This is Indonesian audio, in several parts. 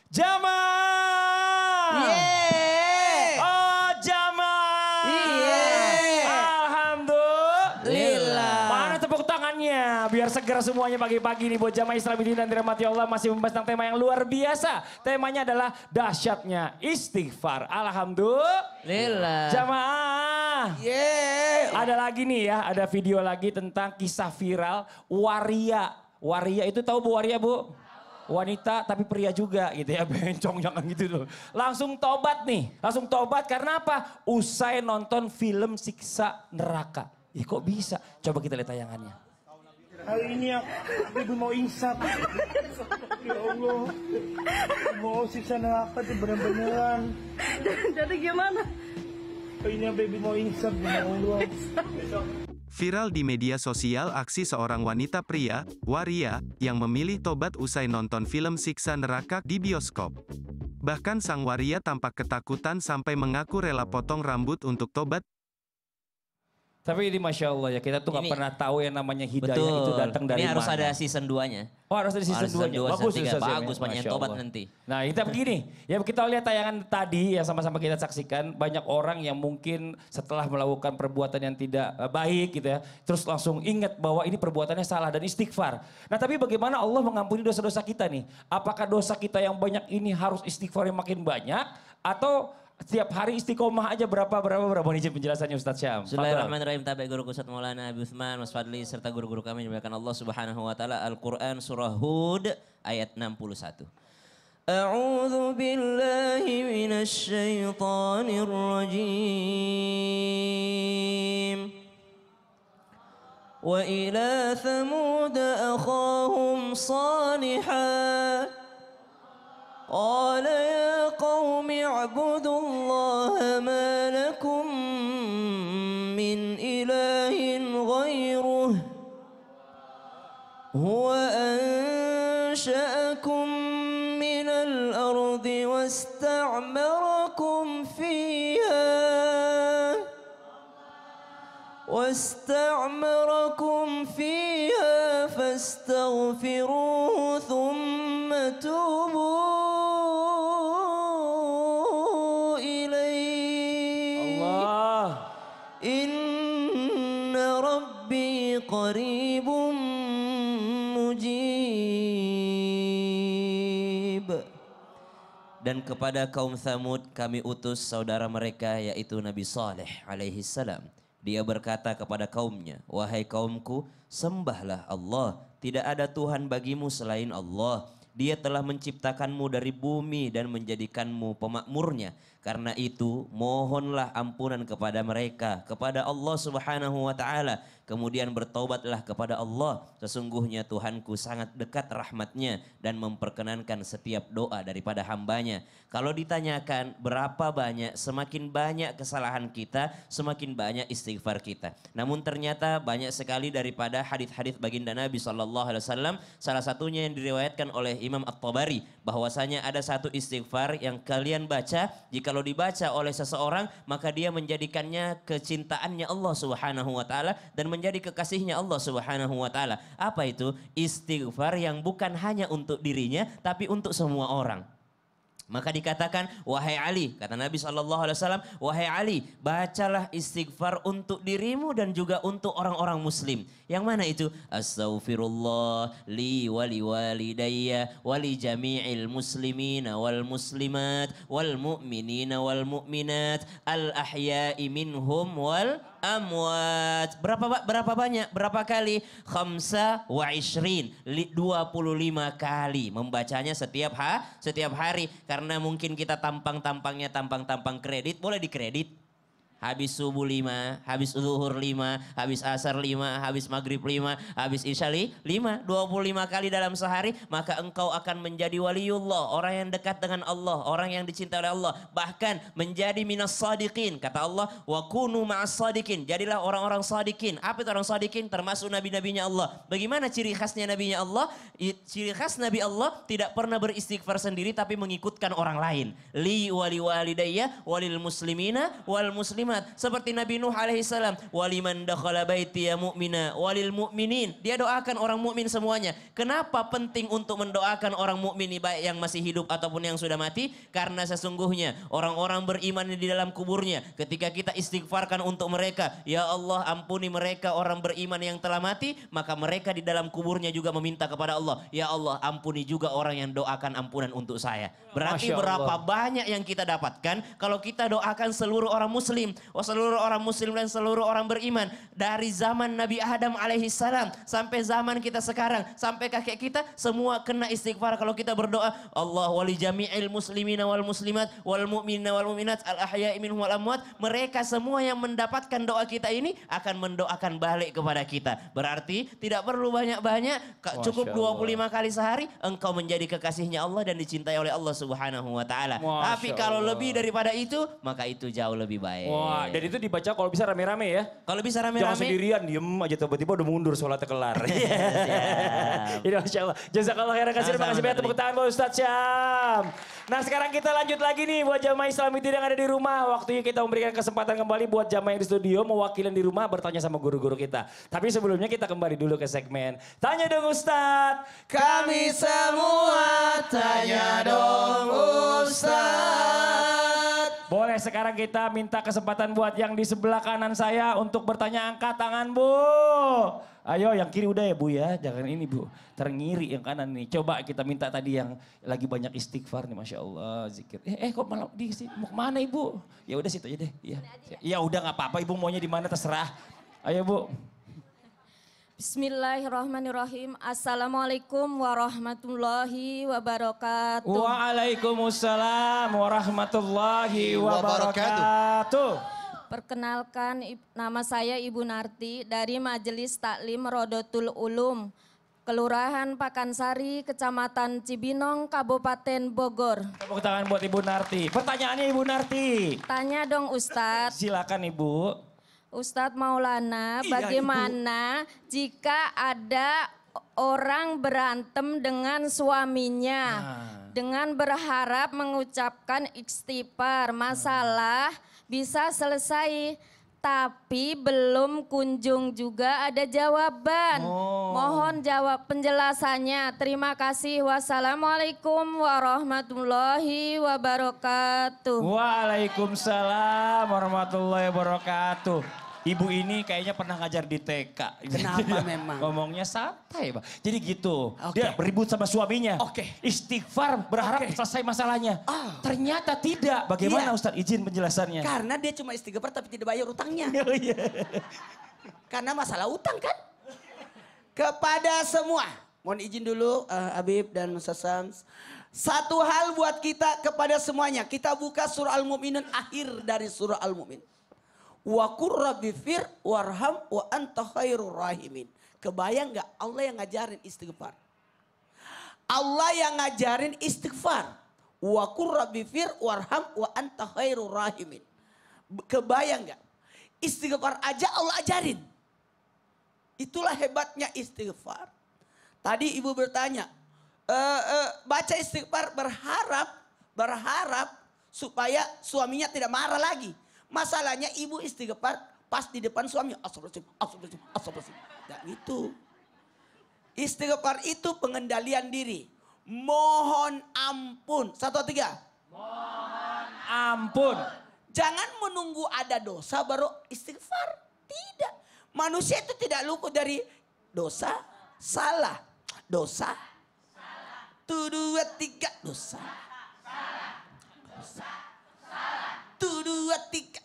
Jamaah. Yeay. Oh jamaah. Yeay. Alhamdulillah. Mana tepuk tangannya biar segar semuanya pagi-pagi nih buat jamaah Islam ini dan dirahmati Allah, masih membahas tentang tema yang luar biasa. Temanya adalah dahsyatnya istighfar. Alhamdulillah. Jamaah. Yeay. Ada lagi nih ya, ada video lagi tentang kisah viral waria. Waria itu tahu Bu waria Bu? Wanita tapi pria juga gitu ya, bencong jangan gitu tuh. Langsung tobat nih, langsung tobat karena apa? Usai nonton film siksa neraka. Ya kok bisa? Coba kita lihat tayangannya. Hari ini aku mau insaf. Ya Allah, mau siksa neraka tuh bener-beneran. Jadi gimana? Hari ini baby mau insaf ya Allah. Viral di media sosial aksi seorang wanita pria, waria, yang memilih tobat usai nonton film siksa neraka di bioskop. Bahkan sang waria tampak ketakutan sampai mengaku rela potong rambut untuk tobat. Tapi ini Masya Allah ya, kita tuh gak pernah tahu yang namanya hidayah itu datang dari mana. Ini harus mana. ada season 2-nya. Oh harus ada season 2-nya. Bagus Ustaz. Bagus, banyak Masya tobat Allah. nanti. Nah kita begini, ya kita lihat tayangan tadi yang sama-sama kita saksikan. Banyak orang yang mungkin setelah melakukan perbuatan yang tidak baik gitu ya. Terus langsung ingat bahwa ini perbuatannya salah dan istighfar. Nah tapi bagaimana Allah mengampuni dosa-dosa kita nih? Apakah dosa kita yang banyak ini harus istighfar yang makin banyak? Atau setiap hari istiqomah aja berapa nih penjelasannya Ustaz Syam. Bismillahirrahmanirrahim. Tabi guru Ustaz Maulana Abi Utsman Mas Fadli serta guru-guru kami dimuliakan Allah Subhanahu wa taala. Al-Qur'an surah Hud ayat 61. A'udzu billahi minasy syaithanir rajim. Wa ila thamud akhahum salihah. قال يا قوم اعبدوا الله ما لكم من إله غيره هو أنشأكم من الأرض واستعمركم فيها فاستغفروه ثم توبوا Inna Rabbi qaribum mujib. Dan kepada kaum Tsamud kami utus saudara mereka yaitu Nabi Saleh alaihi salam. Dia berkata kepada kaumnya, wahai kaumku, sembahlah Allah, tidak ada Tuhan bagimu selain Allah. Dia telah menciptakanmu dari bumi dan menjadikanmu pemakmurnya. Karena itu mohonlah ampunan kepada mereka, kepada Allah Subhanahu wa taala. Kemudian bertaubatlah kepada Allah. Sesungguhnya Tuhanku sangat dekat rahmatnya dan memperkenankan setiap doa daripada hambanya. Kalau ditanyakan berapa banyak, semakin banyak kesalahan kita, semakin banyak istighfar kita. Namun ternyata banyak sekali daripada hadits-hadits baginda Nabi SAW. Salah satunya yang diriwayatkan oleh Imam At-Tabari. Bahwasanya ada satu istighfar yang kalian baca, jikalau dibaca oleh seseorang maka dia menjadikannya kecintaannya Allah Subhanahu wa taala dan menjadi kekasihnya Allah Subhanahu wa taala. Apa itu? Istighfar yang bukan hanya untuk dirinya tapi untuk semua orang. Maka dikatakan, wahai Ali, kata Nabi SAW, wahai Ali, bacalah istighfar untuk dirimu dan juga untuk orang-orang muslim. Yang mana itu? Astaghfirullah li wali walidayya wali jami'il muslimina wal muslimat wal mu'minina wal mu'minat al ahya'i minhum wal amwat. Berapa banyak? Berapa kali? Khamsa wa ishrin. 25 kali membacanya setiap hari. Karena mungkin kita tampang-tampangnya tampang kredit, boleh dikredit. Habis subuh 5, habis zuhur 5, habis asar 5, habis maghrib 5, habis isya 5, 25 kali dalam sehari, maka engkau akan menjadi waliullah, orang yang dekat dengan Allah, orang yang dicintai oleh Allah, bahkan menjadi minas sadiqin. Kata Allah, wa kunu ma'as sadiqin, jadilah orang-orang sadiqin. Apa itu orang sadiqin? Termasuk nabi-nabinya Allah. Bagaimana ciri khasnya nabinya Allah? Ciri khas nabi Allah tidak pernah beristighfar sendiri tapi mengikutkan orang lain. Li wali walidayya walil muslimina wal muslim muslimat. Seperti Nabi Nuh alaihissalam. Waliman dakhala baitiya mu'mina walil mu'minin. Dia doakan orang mukmin semuanya. Kenapa penting untuk mendoakan orang mukmin baik yang masih hidup ataupun yang sudah mati? Karena sesungguhnya orang-orang beriman di dalam kuburnya. Ketika kita istighfarkan untuk mereka. Ya Allah ampuni mereka orang beriman yang telah mati. Maka mereka di dalam kuburnya juga meminta kepada Allah. Ya Allah ampuni juga orang yang doakan ampunan untuk saya. Berarti berapa banyak yang kita dapatkan kalau kita doakan seluruh orang muslim, seluruh orang muslim dan seluruh orang beriman dari zaman Nabi Adam alaihissalam sampai zaman kita sekarang, sampai kakek kita semua kena istighfar kalau kita berdoa. Allah wali jami'il muslimina wal muslimat wal mu'minina wal mu'minat al ahya'i minhum wal amwat. Mereka semua yang mendapatkan doa kita ini akan mendoakan balik kepada kita. Berarti tidak perlu banyak-banyak, cukup 25 kali sehari engkau menjadi kekasihnya Allah dan dicintai oleh Allah Subhanahu wa taala. Tapi kalau lebih daripada itu, maka itu jauh lebih baik. Wah, dan itu dibaca kalau bisa rame-rame ya. Kalau bisa rame-rame. Jangan sendirian, diem aja tiba-tiba udah mundur sholatnya kelar. Ini Masya Allah. Jazakallah khairan kasih. Terima kasih banyak tepuk tangan buat Ustadz Syam. Nah sekarang kita lanjut lagi nih buat jamaah Islamidin yang ada di rumah. Waktunya kita memberikan kesempatan kembali buat jamaah yang di studio mewakili di rumah bertanya sama guru-guru kita. Tapi sebelumnya kita kembali dulu ke segmen Tanya Dong Ustadz. Kami semua tanya dong Ustadz. Boleh sekarang kita minta kesempatan buat yang di sebelah kanan saya untuk bertanya, angkat tangan Bu. Ayo yang kiri udah ya Bu ya, jangan ini Bu. Terngiri yang kanan nih. Coba kita minta tadi yang lagi banyak istighfar nih, Masya Allah zikir. Kok malah di sini, mau kemana Ibu? Ya udah situ aja deh. Ya udah nggak apa-apa Ibu maunya di mana terserah. Ayo Bu. Bismillahirrahmanirrahim. Assalamualaikum warahmatullahi wabarakatuh. Waalaikumsalam warahmatullahi wabarakatuh. Perkenalkan, nama saya Ibu Narti dari Majelis Taklim Rodotul Ulum, Kelurahan Pakansari, Kecamatan Cibinong, Kabupaten Bogor. Tepuk tangan buat Ibu Narti. Pertanyaannya Ibu Narti. Tanya dong Ustadz. Silakan Ibu. Ustadz Maulana, bagaimana jika ada orang berantem dengan suaminya dengan berharap mengucapkan istighfar, masalah bisa selesai tapi belum kunjung juga ada jawaban. Mohon jawab penjelasannya. Terima kasih. Wassalamualaikum warahmatullahi wabarakatuh. Waalaikumsalam warahmatullahi wabarakatuh. Ibu ini kayaknya pernah ngajar di TK. Kenapa memang? Ngomongnya santai Pak. Jadi gitu, dia beribut sama suaminya. Istighfar berharap selesai masalahnya. Ternyata tidak. Bagaimana Ustadz izin penjelasannya? Karena dia cuma istighfar tapi tidak bayar utangnya. Karena masalah utang kan. Kepada semua, mohon izin dulu Habib dan Ustaz Syams. Satu hal buat kita kepada semuanya. Kita buka surah Al-Mu'minun, akhir dari surah Al-Mu'min. Wa qur rabbi fir warham wa anta khairur rahimin. Kebayang gak Allah yang ngajarin istighfar? Allah yang ngajarin istighfar. Wa qur rabbi fir warham wa anta khairur rahimin. Kebayang gak? Istighfar aja Allah ajarin. Itulah hebatnya istighfar. Tadi ibu bertanya, baca istighfar berharap supaya suaminya tidak marah lagi. Masalahnya ibu istighfar pas di depan suami. Astagfirullahaladzim. Dan itu. Istighfar itu pengendalian diri. Mohon ampun. 1, 2, 3. Mohon ampun. Jangan menunggu ada dosa baru istighfar. Tidak. Manusia itu tidak luput dari dosa, salah. Dosa. 1, 2, 3. Dosa. 1, 2, 3.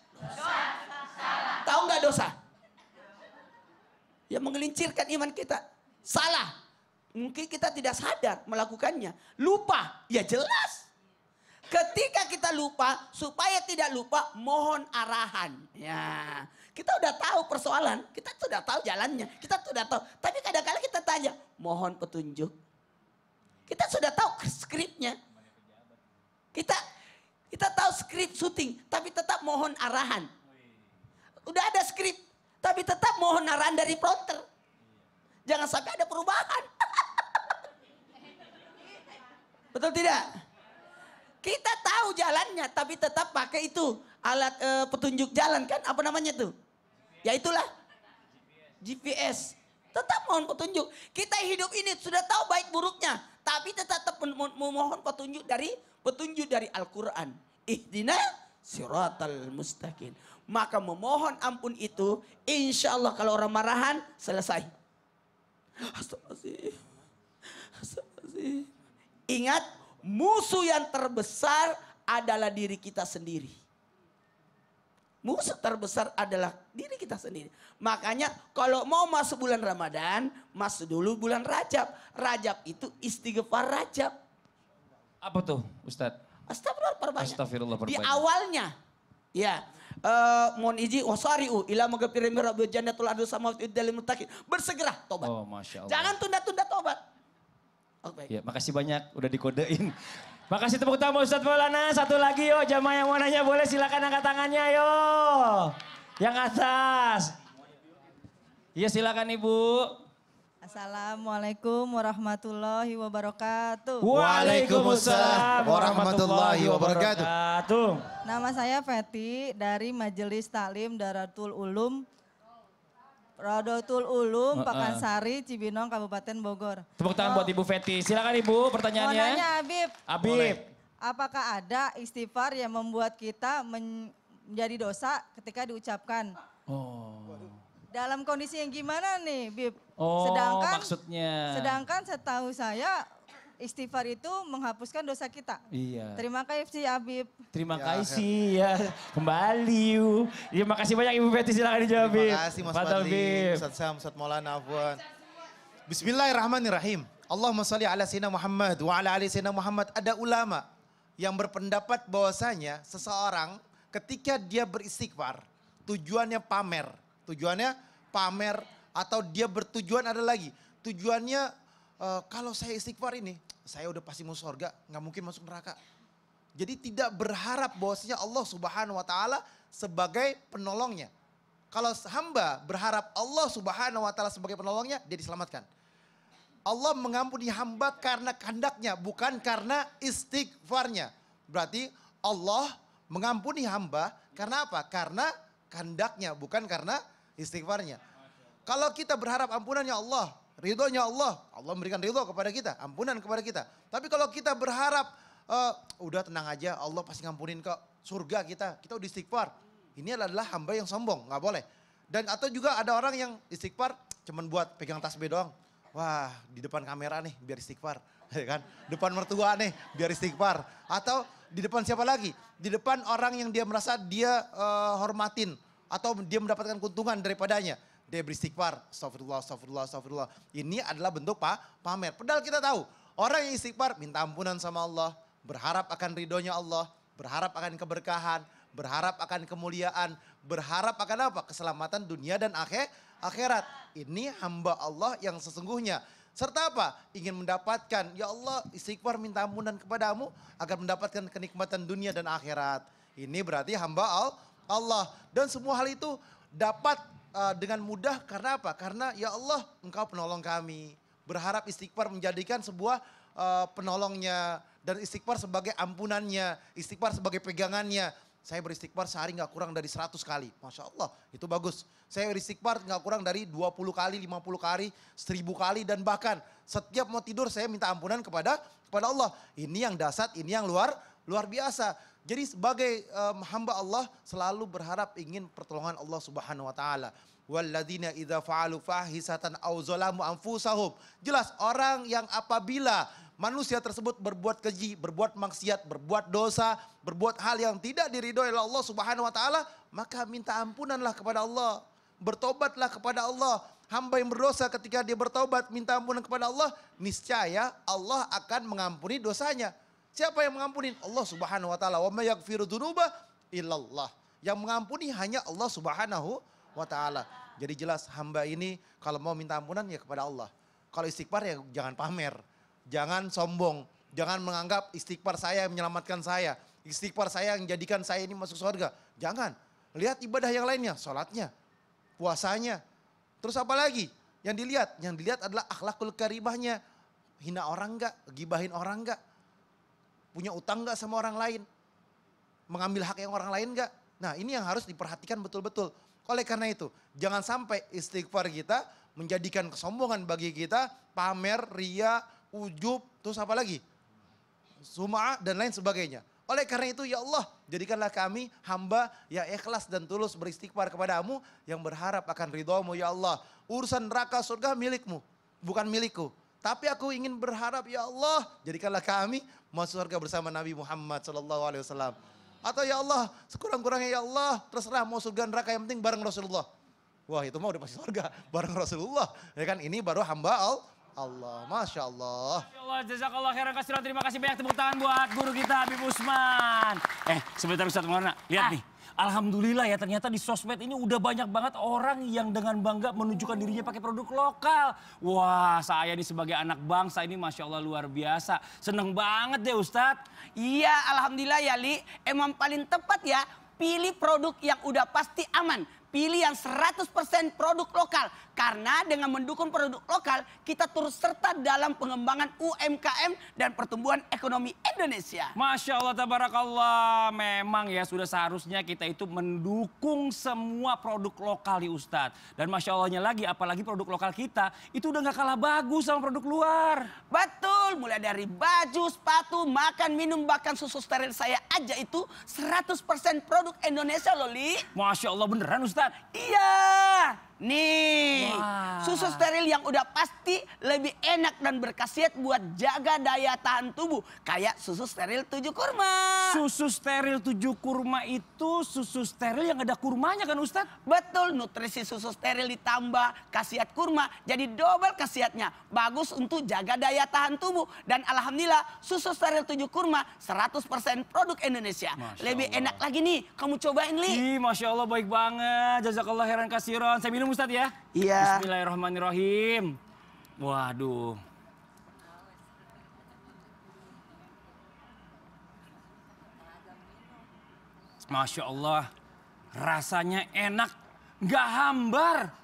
Tahu nggak dosa? Yang menggelincirkan iman kita. Salah. Mungkin kita tidak sadar melakukannya. Lupa. Ya jelas. Ketika kita lupa, supaya tidak lupa, mohon arahan. Ya, kita udah tahu persoalan. Kita sudah tahu jalannya. Kita sudah tahu. Tapi kadang-kadang kita tanya, mohon petunjuk. Kita sudah tahu skripnya. Kita tahu skrip syuting, tapi tetap mohon arahan. Udah ada skrip, tapi tetap mohon arahan dari prompter. Jangan sampai ada perubahan. Betul tidak? Kita tahu jalannya, tapi tetap pakai itu. alat petunjuk jalan kan? Apa namanya tuh? Ya itulah. GPS. Tetap mohon petunjuk. Kita hidup ini sudah tahu baik buruknya. Tapi tetap memohon petunjuk dari Al-Quran. Ihdina siratal mustaqim. Maka memohon ampun itu insya Allah kalau orang marahan selesai. Astagfirullahaladzim. Astagfirullahaladzim. Ingat musuh yang terbesar adalah diri kita sendiri. Musuh terbesar adalah diri kita sendiri. Makanya kalau mau masuk bulan Ramadan, masuk dulu bulan Rajab. Rajab itu istighfar Rajab. Apa tuh Ustadz? Astagfirullah Astagfirullah Di awalnya. Ya. Mohon izin wasari'u ila magfiratin min rabbil jannatul ardu samawati lil muttaqin. Bersegera tobat. Oh, Masya Allah. Jangan tunda-tunda tobat. Oke. Ya, makasih banyak udah dikodein. Makasih tepuk tangan Ustadz Maulana. Satu lagi yuk, jamaah yang mau nanya boleh silakan angkat tangannya yuk. Yang atas. Iya silakan Ibu. Assalamualaikum warahmatullahi wabarakatuh. Waalaikumsalam warahmatullahi wabarakatuh. Nama saya Feti dari Majelis Taklim Daratul Ulum Rodotul Ulum, Pakansari, Cibinong, Kabupaten Bogor. Tepuk tangan buat Ibu Feti. Silakan Ibu Mau pertanyaannya. nanya Habib, Habib. apakah ada istighfar yang membuat kita menjadi dosa ketika diucapkan? Oh. Dalam kondisi yang gimana nih, Bib? Oh, maksudnya. Sedangkan setahu saya istighfar itu menghapuskan dosa kita. Iya. Terima kasih Habib. Terima kasih ya. Kembali yuk. Ya, makasih banyak Ibu Feti, silakan dijawab Bib. Terima kasih Mas Fadal, Fadli, Bib. Ustadz Sam, Ustadz Maulana Afwan. Bismillahirrahmanirrahim. Allahumma salli ala Sayyidina Muhammad wa ala ali Sayyidina Muhammad. Ada ulama yang berpendapat bahwasanya seseorang ketika dia beristighfar tujuannya pamer. Tujuannya pamer atau dia bertujuan ada lagi. Tujuannya kalau saya istighfar ini saya udah pasti mau surga, nggak mungkin masuk neraka. Jadi tidak berharap bahwasanya Allah Subhanahu wa taala sebagai penolongnya. Kalau hamba berharap Allah Subhanahu wa taala sebagai penolongnya, dia diselamatkan. Allah mengampuni hamba karena kehendaknya, bukan karena istighfarnya. Berarti Allah mengampuni hamba karena apa? Karena kehendaknya, bukan karena istighfarnya. Kalau kita berharap ampunannya Allah, ridhonya Allah, Allah memberikan ridho kepada kita, ampunan kepada kita. Tapi kalau kita berharap, udah tenang aja, Allah pasti ngampunin kok, surga kita udah istighfar. Ini adalah hamba yang sombong, nggak boleh. Dan atau juga ada orang yang istighfar cuman buat pegang tasbih doang. Wah, di depan kamera nih biar istighfar, ya kan? Depan mertua nih biar istighfar. Atau di depan siapa lagi? Di depan orang yang dia merasa dia hormatin atau dia mendapatkan keuntungan daripadanya. Dia beristighfar, astagfirullah, astagfirullah, astagfirullah. Ini adalah bentuk pamer. Padahal kita tahu, orang yang istighfar minta ampunan sama Allah, berharap akan ridhonya Allah, berharap akan keberkahan, berharap akan kemuliaan, berharap akan apa? Keselamatan dunia dan akhirat. Ini hamba Allah yang sesungguhnya. Serta apa? Ingin mendapatkan, ya Allah istighfar minta ampunan kepadamu agar mendapatkan kenikmatan dunia dan akhirat. Ini berarti hamba Allah. Dan semua hal itu dapat dengan mudah karena apa? Karena ya Allah engkau penolong kami. Berharap istighfar menjadikan sebuah penolongnya. Dan istighfar sebagai ampunannya. Istighfar sebagai pegangannya. Saya beristighfar sehari gak kurang dari 100 kali. Masya Allah itu bagus. Saya beristighfar gak kurang dari 20 kali, 50 kali, 1000 kali. Dan bahkan setiap mau tidur saya minta ampunan kepada Allah. Ini yang dasar, ini yang luar biasa. Jadi sebagai hamba Allah selalu berharap ingin pertolongan Allah Subhanahu wa taala. Walladzina idza fa'alu fahisatan aw zalamu anfusahum. Jelas orang yang apabila manusia tersebut berbuat keji, berbuat maksiat, berbuat dosa, berbuat hal yang tidak diridhoi oleh Allah Subhanahu wa taala, maka minta ampunanlah kepada Allah. Bertobatlah kepada Allah. Hamba yang berdosa ketika dia bertobat minta ampunan kepada Allah, niscaya Allah akan mengampuni dosanya. Siapa yang mengampuni? Allah Subhanahu wa taala. Wa may yaghfiru dzunuba illallah. Yang mengampuni hanya Allah Subhanahu wa taala. Jadi jelas hamba ini kalau mau minta ampunan ya kepada Allah. Kalau istighfar ya jangan pamer. Jangan sombong. Jangan menganggap istighfar saya yang menyelamatkan saya. Istighfar saya yang jadikan saya ini masuk surga. Jangan. Lihat ibadah yang lainnya, salatnya, puasanya. Terus apa lagi? Yang dilihat adalah akhlakul karimahnya. Hina orang enggak? Gibahin orang enggak? Punya utang gak sama orang lain? Mengambil hak yang orang lain gak? Nah ini yang harus diperhatikan betul-betul. Oleh karena itu, jangan sampai istighfar kita menjadikan kesombongan bagi kita, pamer, ria, ujub, terus apa lagi? Sum'ah dan lain sebagainya. Oleh karena itu ya Allah, jadikanlah kami hamba yang ikhlas dan tulus beristighfar kepadamu, yang berharap akan ridhamu ya Allah. Urusan neraka surga milikmu, bukan milikku. Tapi aku ingin berharap ya Allah, jadikanlah kami masuk surga bersama Nabi Muhammad SAW. Atau ya Allah, sekurang-kurangnya ya Allah, terserah mau surga neraka yang penting bareng Rasulullah. Wah itu mah udah pasti surga, bareng Rasulullah. Ya kan ini baru hamba Allah, Masya Allah. Masya Allah, jazakallah khairan kasiran. Terima kasih banyak, tepuk tangan buat guru kita Habib Usman. Sebentar Ustaz Maulana, lihat nih. Alhamdulillah ya, ternyata di sosmed ini udah banyak banget orang yang dengan bangga menunjukkan dirinya pakai produk lokal. Wah, saya nih sebagai anak bangsa ini Masya Allah luar biasa. Seneng banget deh Ustadz. Iya, alhamdulillah ya Li. Emang paling tepat ya, pilih produk yang udah pasti aman. Pilih yang 100% produk lokal. Karena dengan mendukung produk lokal, kita turut serta dalam pengembangan UMKM dan pertumbuhan ekonomi Indonesia. Masya Allah, tabarakallah. Memang ya sudah seharusnya kita itu mendukung semua produk lokal nih Ustadz. Dan Masya Allahnya lagi, apalagi produk lokal kita, itu udah gak kalah bagus sama produk luar. Betul, mulai dari baju, sepatu, makan, minum, bahkan susu steril saya aja itu 100% produk Indonesia loh Li. Masya Allah, beneran Ustadz? Iya. Nih, Wah. susu steril yang udah pasti lebih enak dan berkhasiat buat jaga daya tahan tubuh. Kayak susu steril 7 kurma. Susu steril 7 kurma itu susu steril yang ada kurmanya kan Ustadz? Betul, nutrisi susu steril ditambah khasiat kurma. Jadi double khasiatnya. Bagus untuk jaga daya tahan tubuh. Dan alhamdulillah susu steril 7 kurma 100% produk Indonesia. Lebih enak lagi nih, kamu cobain Li. Ih, Masya Allah baik banget. Jazakallah khairan kasiron. Saya minum Ustadz ya? Iya. Bismillahirrahmanirrahim. Waduh. Masya Allah. Rasanya enak. Gak hambar.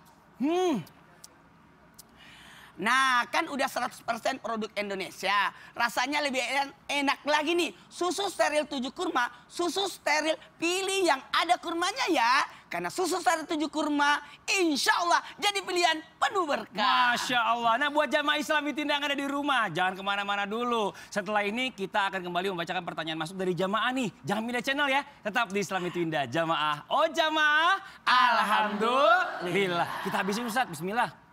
Nah kan udah 100% produk Indonesia. Rasanya lebih enak lagi nih. Susu steril 7 kurma, susu steril pilih yang ada kurmanya ya. Karena susu steril 7 kurma insya Allah jadi pilihan penuh berkah. Masya Allah. Nah buat jamaah Islami Tinda yang ada di rumah, jangan kemana-mana dulu. Setelah ini kita akan kembali membacakan pertanyaan masuk dari jamaah nih. Jangan pindah channel ya, tetap di Islami Tinda. Jamaah, oh jamaah, alhamdulillah. Kita habisin Ustadz, bismillah.